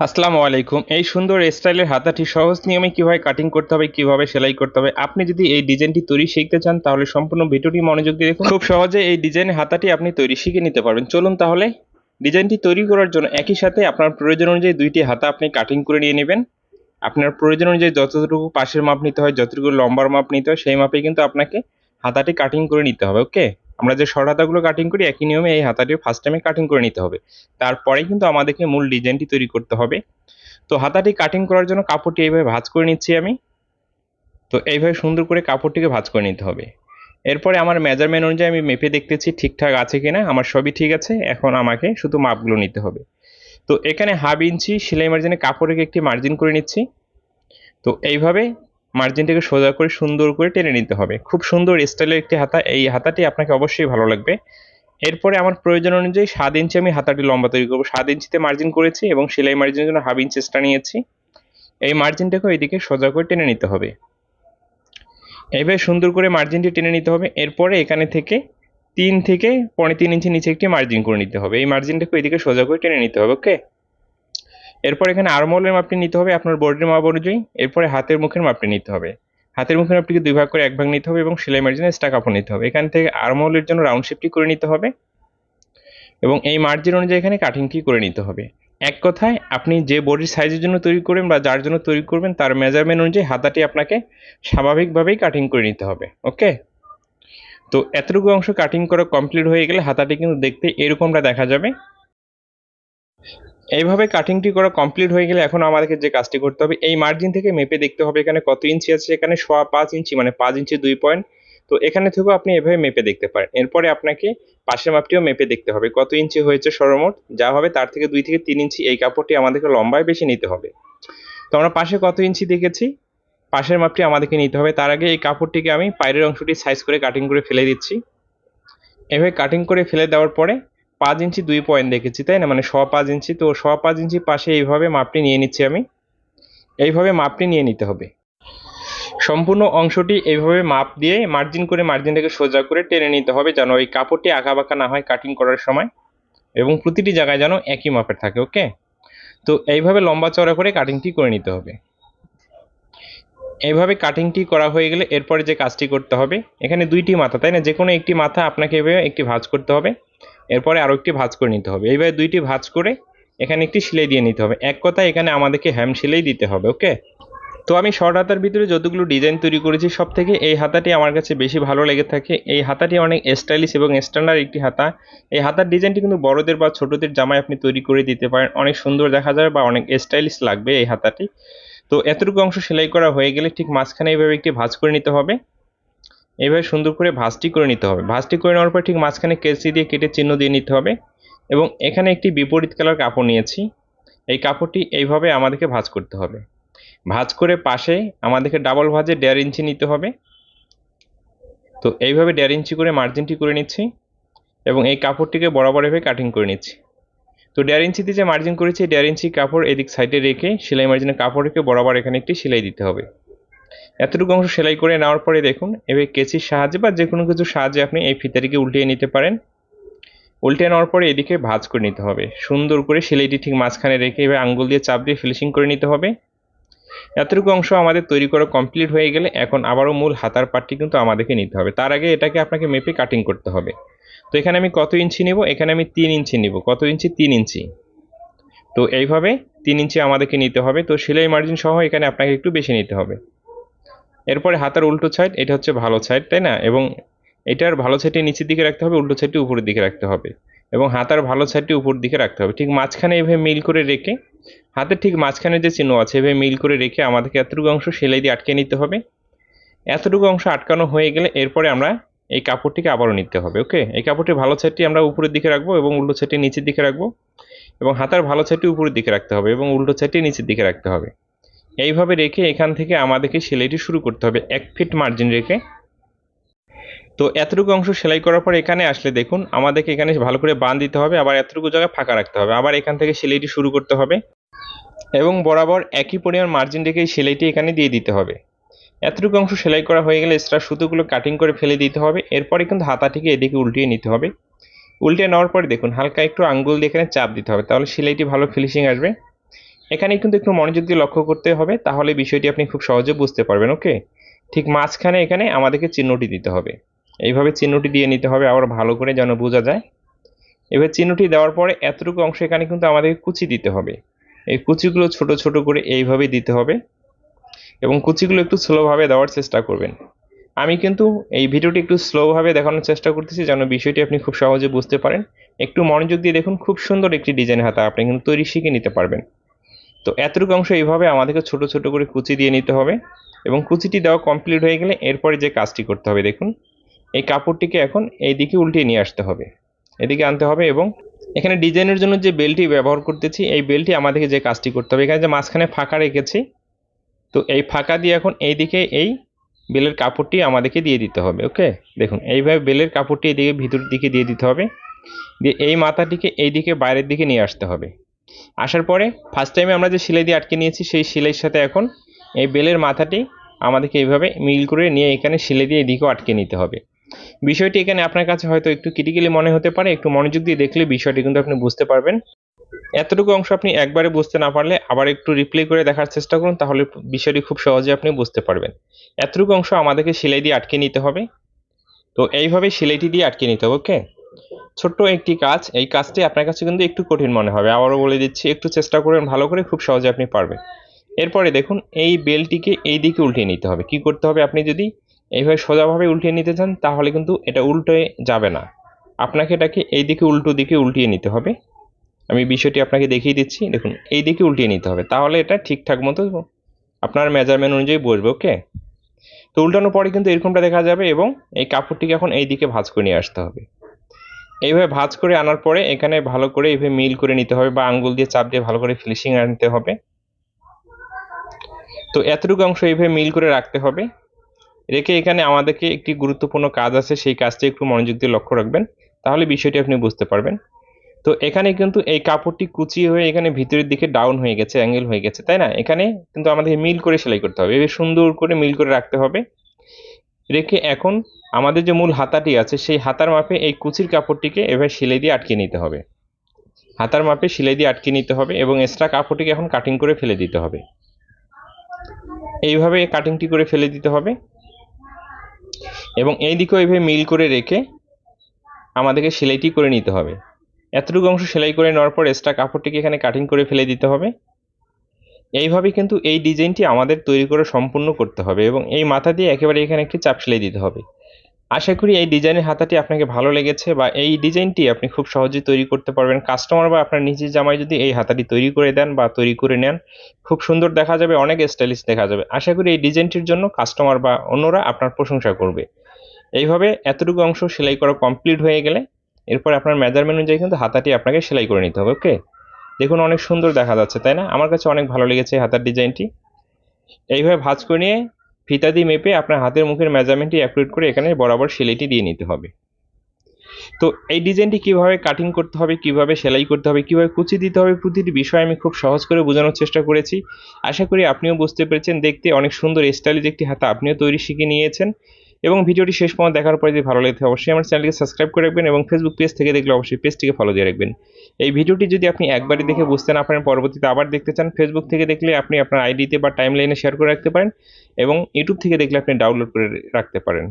আসসালামু আলাইকুম। এই সুন্দর স্টাইলের হাতাটি সহজ নিয়মে কিভাবে কাটিং করতে হবে, কিভাবে সেলাই করতে হবে। আপনি যদি এই ডিজাইনটি তৈরি শিখতে চান তাহলে সম্পূর্ণ ভিডিওটি মনোযোগ দিয়ে দেখুন। খুব সহজে এই ডিজাইনের হাতাটি আপনি তৈরি শিখে নিতে পারবেন। চলুন তাহলে ডিজাইনটি তৈরি করার জন্য একই সাথে আপনার প্রয়োজন অনুযায়ী দুইটি হাতা আপনি কাটিং করে নিয়ে নেবেন। আপনার প্রয়োজন অনুযায়ী যতটুকু পাশের মাপ নিতে হয়, যতটুকু লম্বার মাপ নিতে হয় সেই মাপে কিন্তু আপনাকে হাতাটি কাটিং করে নিতে হবে। ওকে, আমরা যে শর্ট হাতাগুলো কাটিং করি একই নিয়মে এই হাতাটিও ফার্স্ট টাইমে কাটিং করে নিতে হবে। তারপরে কিন্তু আমাদেরকে মূল ডিজাইনটি তৈরি করতে হবে। তো হাতাটি কাটিং করার জন্য কাপড়টি এইভাবে ভাঁজ করে নিচ্ছি আমি। তো এইভাবে সুন্দর করে কাপড়টিকে ভাঁজ করে নিতে হবে। এরপরে আমার মেজারমেন্ট অনুযায়ী আমি মেপে দেখতেছি ঠিকঠাক আছে কিনা। আমার সবই ঠিক আছে। এখন আমাকে শুধু মাপগুলো নিতে হবে। তো এখানে হাফ ইঞ্চি সেলাই মার্জিনে কাপড় রেখে একটি মার্জিন করে নিচ্ছি। তো এইভাবে মার্জিনটাকে সোজা করে সুন্দর করে টেনে নিতে হবে। খুব সুন্দর স্টাইলের একটি হাতা। এই হাতাটি আপনাকে অবশ্যই ভালো লাগবে। এরপরে আমার প্রয়োজন অনুযায়ী 7 ইঞ্চি আমি হাতাটি লম্বা তৈরি করব। 7 ইঞ্চিতে মার্জিন করেছি এবং সেলাই মার্জিনের জন্য হাফ ইঞ্চি এক্সট্রা নিয়েছি। এই মার্জিনটাকে এইদিকে সোজা করে টেনে নিতে হবে। এইভাবে সুন্দর করে মার্জিনটি টেনে নিতে হবে। এরপরে এখানে থেকে 3 থেকে 3.5 ইঞ্চি নিচে একটি মার্জিন করে নিতে হবে। এই মার্জিনটাকে এইদিকে সোজা করে টেনে নিতে হবে। ওকে, এরপর এখানে আর্মহোলের মাপটি নিতে হবে আপনার বডির মাপ অনুযায়ী। এরপরে হাতের মুখের মাপটি নিতে হবে। হাতের মুখের মাপটিকে 2 ভাগ করে 1 ভাগ নিতে হবে এবং সেলাই মার্জিনে এক্সট্রা কাপড় নিতে হবে। এখান থেকে আর্মহোলের জন্য রাউন্ড শেপটি করে নিতে হবে এবং এই মার্জিন অনুযায়ী এখানে কাটিংটি করে নিতে হবে। এক কথায় আপনি যে বডির সাইজের জন্য তৈরি করবেন বা যার জন্য তৈরি করবেন তার মেজারমেন্ট অনুযায়ী হাতাটি আপনাকে স্বাভাবিকভাবেই কাটিং করে নিতে হবে। ওকে, তো এতটুকু অংশ কাটিং করা কমপ্লিট হয়ে গেলে হাতাটি কিন্তু দেখতে এরকমটা দেখা যাবে। এইভাবে কাটিংটি করা কমপ্লিট হয়ে গেলে এখন আমাদেরকে যে কাজটি করতে হবে, এই মার্জিন থেকে মেপে দেখতে হবে এখানে কত ইঞ্চি আছে। এখানে 5.25 ইঞ্চি, মানে 5 ইঞ্চি 2 পয়েন্ট। তো এখানে থেকেও আপনি এভাবে মেপে দেখতে পারেন। এরপরে আপনাকে পাশের মাপটিও মেপে দেখতে হবে কত ইঞ্চি হয়েছে সর্বমোট। যা হবে তার থেকে 2 থেকে 3 ইঞ্চি এই কাপড়টি আমাদেরকে লম্বায় বেশি নিতে হবে। তো আমরা পাশে কত ইঞ্চি দেখেছি, পাশের মাপটি আমাদেরকে নিতে হবে। তার আগে এই কাপড়টিকে আমি পায়ের অংশটি সাইজ করে কাটিং করে ফেলে দিচ্ছি। এভাবে কাটিং করে ফেলে দেওয়ার পরে 5 ইঞ্চি 2 পয়েন্ট দেখেছি, তাই না, মানে 5.25 ইঞ্চি। তো 5.25 ইঞ্চি পাশে এইভাবে মাপটি নিয়ে নিচ্ছি আমি। এইভাবে মাপটি নিয়ে নিতে হবে। সম্পূর্ণ অংশটি এইভাবে মাপ দিয়ে মার্জিন করে মার্জিনটাকে সোজা করে টেনে নিতে হবে যেন ওই কাপড়টি আঁকাবাঁকা না হয় কাটিং করার সময়, এবং প্রতিটি জায়গায় যেন একই মাপের থাকে। ওকে, তো এইভাবে লম্বা চওড়া করে কাটিংটি করে নিতে হবে। এইভাবে কাটিংটি করা হয়ে গেলে এরপরে যে কাজটি করতে হবে, এখানে 2টি মাথা, তাই না, যে কোনো একটি মাথা আপনাকে এভাবে একটি ভাঁজ করতে হবে। এরপরে আরও একটি ভাঁজ করে নিতে হবে। এইভাবে 2টি ভাঁজ করে এখানে একটি সেলাই দিয়ে নিতে হবে। এক কথায় এখানে আমাদেরকে হ্যাম সেলাই দিতে হবে। ওকে, তো আমি শর্ট হাতার ভিতরে যতগুলো ডিজাইন তৈরি করেছি সব থেকে এই হাতাটি আমার কাছে বেশি ভালো লেগে থাকে। এই হাতাটি অনেক স্টাইলিশ এবং স্ট্যান্ডার্ড একটি হাতা। এই হাতার ডিজাইনটি কিন্তু বড়দের বা ছোটদের জামায় আপনি তৈরি করে দিতে পারেন। অনেক সুন্দর দেখা যায় বা অনেক স্টাইলিশ লাগবে এই হাতাটি। তো এতটুকু অংশ সেলাই করা হয়ে গেলে ঠিক মাঝখানে এইভাবে একটি ভাঁজ করে নিতে হবে। এইভাবে সুন্দর করে ভাঁজটি করে নিতে হবে। ভাঁজটি করে নেওয়ার পর ঠিক মাঝখানে কেচি দিয়ে কেটে চিহ্ন দিয়ে নিতে হবে এবং এখানে একটি বিপরীত কালার কাপড় নিয়েছি। এই কাপড়টি এইভাবে আমাদেরকে ভাঁজ করতে হবে। ভাঁজ করে পাশে আমাদেরকে ডাবল ভাঁজে 1.5 ইঞ্চি নিতে হবে। তো এইভাবে 1.5 ইঞ্চি করে মার্জিনটি করে নিচ্ছি এবং এই কাপড়টিকে বরাবর এভাবে কাটিং করে নিচ্ছি। তো 1.5 ইঞ্চিতে যে মার্জিন করেছি 1.5 ইঞ্চি কাপড় এদিক সাইডে রেখে সেলাই মার্জিনের কাপড় রেখে বরাবর এখানে একটি সেলাই দিতে হবে। এতটুকু অংশ সেলাই করে নেওয়ার পরে দেখুন এভাবে কেচির সাহায্যে বা যে কোনো কিছুর সাহায্যে আপনি এই ফিতাটিকে উল্টিয়ে নিতে পারেন। উল্টে নেওয়ার পরে এদিকে ভাঁজ করে নিতে হবে। সুন্দর করে সেলাইটি ঠিক মাঝখানে রেখে এভাবে আঙ্গুল দিয়ে চাপ দিয়ে ফিনিশিং করে নিতে হবে। এতটুকু অংশ আমাদের তৈরি করা কমপ্লিট হয়ে গেলে এখন আবারও মূল হাতার পার্টটি কিন্তু আমাদেরকে নিতে হবে। তার আগে এটাকে আপনাকে মেপে কাটিং করতে হবে। তো এখানে আমি কত ইঞ্চি নিব, এখানে আমি 3 ইঞ্চি নিব। কত ইঞ্চি? 3 ইঞ্চি। তো এইভাবে 3 ইঞ্চি আমাদেরকে নিতে হবে। তো সেলাই মার্জিন সহ এখানে আপনাকে একটু বেশি নিতে হবে। এরপরে হাতার উল্টো সাইড, এটা হচ্ছে ভালো সাইড, তাই না, এবং এটার ভালো সাইডটি নিচের দিকে রাখতে হবে, উল্টো সাইডটি উপরের দিকে রাখতে হবে এবং হাতার ভালো সাইডটি উপর দিকে রাখতে হবে। ঠিক মাঝখানে এভাবে মিল করে রেখে হাতের ঠিক মাঝখানে যে চিহ্ন আছে এভাবে মিল করে রেখে আমাদেরকে এতটুকু অংশ সেলাই দিয়ে আটকে নিতে হবে। এতটুকু অংশ আটকানো হয়ে গেলে এরপরে আমরা এই কাপড়টিকে আবারও নিতে হবে। ওকে, এই কাপড়টির ভালো সাইডটি আমরা উপরের দিকে রাখবো এবং উল্টো সাইডটি নিচের দিকে রাখবো এবং হাতার ভালো সাইডটি উপরের দিকে রাখতে হবে এবং উল্টো সাইডটি নিচের দিকে রাখতে হবে। এইভাবে রেখে এখান থেকে আমাদেরকে সেলাইটি শুরু করতে হবে 1 ফিট মার্জিন রেখে। তো এতটুকু অংশ সেলাই করার পর এখানে আসলে দেখুন আমাদেরকে এখানে ভালো করে বাঁধ দিতে হবে, আবার এতটুকু জায়গা ফাঁকা রাখতে হবে, আবার এখান থেকে সেলাইটি শুরু করতে হবে এবং বরাবর একই পরিমাণ মার্জিন রেখে এই সেলাইটি এখানে দিয়ে দিতে হবে। এতটুকু অংশ সেলাই করা হয়ে গেলে এক্সট্রা সুতোগুলো কাটিং করে ফেলে দিতে হবে। এরপরে কিন্তু হাতাটিকে এদিকে উল্টিয়ে নিতে হবে। উল্টে নেওয়ার পরে দেখুন হালকা একটু আঙ্গুল দিয়ে এখানে চাপ দিতে হবে, তাহলে সেলাইটি ভালো ফিনিশিং আসবে। এখানে কিন্তু একটু মনোযোগ দিয়ে লক্ষ্য করতে হবে, তাহলে বিষয়টি আপনি খুব সহজে বুঝতে পারবেন। ওকে, ঠিক মাঝখানে এখানে আমাদেরকে চিহ্নটি দিতে হবে, এইভাবে চিহ্নটি দিয়ে নিতে হবে আবার ভালো করে যেন বোঝা যায়। এবার চিহ্নটি দেওয়ার পরে এতটুকু অংশ এখানে কিন্তু আমাদেরকে কুচি দিতে হবে, এই কুচিগুলো ছোট ছোট করে এইভাবে দিতে হবে এবং কুচিগুলো একটু স্লোভাবে দেওয়ার চেষ্টা করবেন। আমি কিন্তু এই ভিডিওটি একটু স্লোভাবে দেখানোর চেষ্টা করতেছি যেন বিষয়টি আপনি খুব সহজে বুঝতে পারেন। একটু মনোযোগ দিয়ে দেখুন, খুব সুন্দর একটি ডিজাইন হাতা আপনি কিন্তু তৈরি শিখে নিতে পারবেন। তো এতটুকু অংশ এইভাবে আমাদেরকে ছোট ছোট করে কুচি দিয়ে নিতে হবে এবং কুচিটি দেওয়া কমপ্লিট হয়ে গেলে এরপরে যে কাজটি করতে হবে, দেখুন এই কাপড়টিকে এখন এই দিকে উল্টিয়ে নিয়ে আসতে হবে, এদিকে আনতে হবে এবং এখানে ডিজাইনের জন্য যে বেলটি ব্যবহার করতেছি এই বেলটি আমাদেরকে যে কাজটি করতে হবে, এখানে যে মাঝখানে ফাঁকা রেখেছি, তো এই ফাঁকা দিয়ে এখন এইদিকে এই বেলের কাপড়টি আমাদেরকে দিয়ে দিতে হবে। ওকে, দেখুন এইভাবে বেলের কাপড়টি এদিকে ভিতর দিকে দিয়ে দিতে হবে, দিয়ে এই মাথাটিকে এইদিকে বাইরের দিকে নিয়ে আসতে হবে। আসার পরে ফার্স্ট টাইমে আমরা যে সেলাই দিয়ে আটকে নিয়েছি সেই সেলাইয়ের সাথে এখন এই বেলের মাথাটি আমাদেরকে এইভাবে মিল করে নিয়ে এখানে সেলাই দিয়ে এদিকেও আটকে নিতে হবে। বিষয়টি এখানে আপনার কাছে হয়তো একটু ক্রিটিক্যালি মনে হতে পারে, একটু মনোযোগ দিয়ে দেখলে বিষয়টি কিন্তু আপনি বুঝতে পারবেন। এতটুকু অংশ আপনি একবারে বুঝতে না পারলে আবার একটু রিপ্লে করে দেখার চেষ্টা করুন, তাহলে বিষয়টি খুব সহজে আপনি বুঝতে পারবেন। এতটুকু অংশ আমাদেরকে সেলাই দিয়ে আটকে নিতে হবে, তো এইভাবে সেলাইটি দিয়ে আটকে নিতে হবে। ওকে, ছোট্ট একটি কাজ, এই কাজটি আপনার কাছে কিন্তু একটু কঠিন মনে হবে, আবারও বলে দিচ্ছি একটু চেষ্টা করবেন ভালো করে, খুব সহজে আপনি পারবেন। এরপরে দেখুন এই বেলটিকে এই দিকে উল্টিয়ে নিতে হবে। কি করতে হবে, আপনি যদি এইভাবে সোজাভাবে উল্টিয়ে নিতে চান তাহলে কিন্তু এটা উল্টে যাবে না, আপনাকে এটাকে এই দিকে উল্টো দিকে উল্টিয়ে নিতে হবে। আমি বিষয়টি আপনাকে দেখিয়ে দিচ্ছি, দেখুন এই দিকে উল্টিয়ে নিতে হবে, তাহলে এটা ঠিকঠাক মতো আপনার মেজারমেন্ট অনুযায়ী বসবে। ওকে, তো উল্টানোর পরে কিন্তু এরকমটা দেখা যাবে এবং এই কাপড়টিকে এখন এই দিকে ভাঁজ করে নিয়ে আসতে হবে। এইভাবে ভাঁজ করে আনার পরে এখানে ভালো করে এইভাবে মিল করে নিতে হবে বা আঙ্গুল দিয়ে চাপ দিয়ে ভালো করে ফিনিশিং আনতে হবে। তো এতটুকু অংশ এইভাবে মিল করে রাখতে হবে, রেখে এখানে আমাদেরকে একটি গুরুত্বপূর্ণ কাজ আছে, সেই কাজটি একটু মনোযোগ দিয়ে লক্ষ্য রাখবেন, তাহলে বিষয়টি আপনি বুঝতে পারবেন। তো এখানে কিন্তু এই কাপড়টি কুচিয়ে হয়ে এখানে ভিতরের দিকে ডাউন হয়ে গেছে, অ্যাঙ্গেল হয়ে গেছে, তাই না? এখানে কিন্তু আমাদেরকে মিল করে সেলাই করতে হবে, এভাবে সুন্দর করে মিল করে রাখতে হবে। রেখে এখন আমাদের যে মূল হাতাটি আছে সেই হাতার মাপে এই কুচির কাপড়টিকে এভাবে সেলাই দিয়ে আটকে নিতে হবে, হাতার মাপে সেলাই দিয়ে আটকে নিতে হবে এবং এক্সট্রা কাপড়টিকে এখন কাটিং করে ফেলে দিতে হবে। এইভাবে কাটিংটি করে ফেলে দিতে হবে এবং এই দিকেও এইভাবে মিল করে রেখে আমাদেরকে সেলাইটি করে নিতে হবে। এতটুকু অংশ সেলাই করে নেওয়ার পর এক্সট্রা কাপড়টিকে এখানে কাটিং করে ফেলে দিতে হবে। এইভাবে কিন্তু এই ডিজাইনটি আমাদের তৈরি করে সম্পূর্ণ করতে হবে এবং এই মাথা দিয়ে একেবারে এখানে একটি চাপ সেলাই দিতে হবে। আশা করি এই ডিজাইনের হাতাটি আপনাকে ভালো লেগেছে বা এই ডিজাইনটি আপনি খুব সহজেই তৈরি করতে পারবেন। কাস্টমার বা আপনার নিজের জামাই যদি এই হাতাটি তৈরি করে দেন বা তৈরি করে নেন, খুব সুন্দর দেখা যাবে, অনেক স্টাইলিশ দেখা যাবে। আশা করি এই ডিজাইনটির জন্য কাস্টমার বা অন্যরা আপনার প্রশংসা করবে। এইভাবে এতটুকু অংশ সেলাই করা কমপ্লিট হয়ে গেলে এরপর আপনার মেজারমেন্ট অনুযায়ী কিন্তু হাতাটি আপনাকে সেলাই করে নিতে হবে। ওকে, দেখুন অনেক সুন্দর দেখা যাচ্ছে, তাই না? আমার কাছে অনেক ভালো লেগেছে এই হাতার ডিজাইনটি। এইভাবে ভাঁজ করে নিয়ে ফিতা দিয়ে মেপে আপনার হাতের মুখের মেজারমেন্টটি অ্যাকুরেট করে এখানে বরাবর সেলাইটি দিয়ে নিতে হবে। তো এই ডিজাইনটি কিভাবে কাটিং করতে হবে, কিভাবে সেলাই করতে হবে, কিভাবে কুচি দিতে হবে, প্রতিটি বিষয় আমি খুব সহজ করে বোঝানোর চেষ্টা করেছি। আশা করি আপনিও বুঝতে পেরেছেন। দেখতে অনেক সুন্দর স্টাইলিশ একটি হাতা আপনিও তৈরি শিখে নিয়েছেন এবং ভিডিওটি শেষ পর্যন্ত দেখার পরে যদি ভালো লাগে অবশ্যই আমার চ্যানেলকে সাবস্ক্রাইব করে রাখবেন এবং ফেসবুক পেজ থেকে দেখলে অবশ্যই পেজটিকে ফলো দিয়ে রাখবেন। এই ভিডিওটি যদি আপনি একবারই দেখে বুঝতে না পারেন, পরবর্তীতে আবার দেখতে চান, ফেসবুক থেকে দেখলে আপনি আপনার আইডিতে বা টাইমলাইনে শেয়ার করে রাখতে পারেন এবং ইউটিউব থেকে দেখলে আপনি ডাউনলোড করে রাখতে পারেন।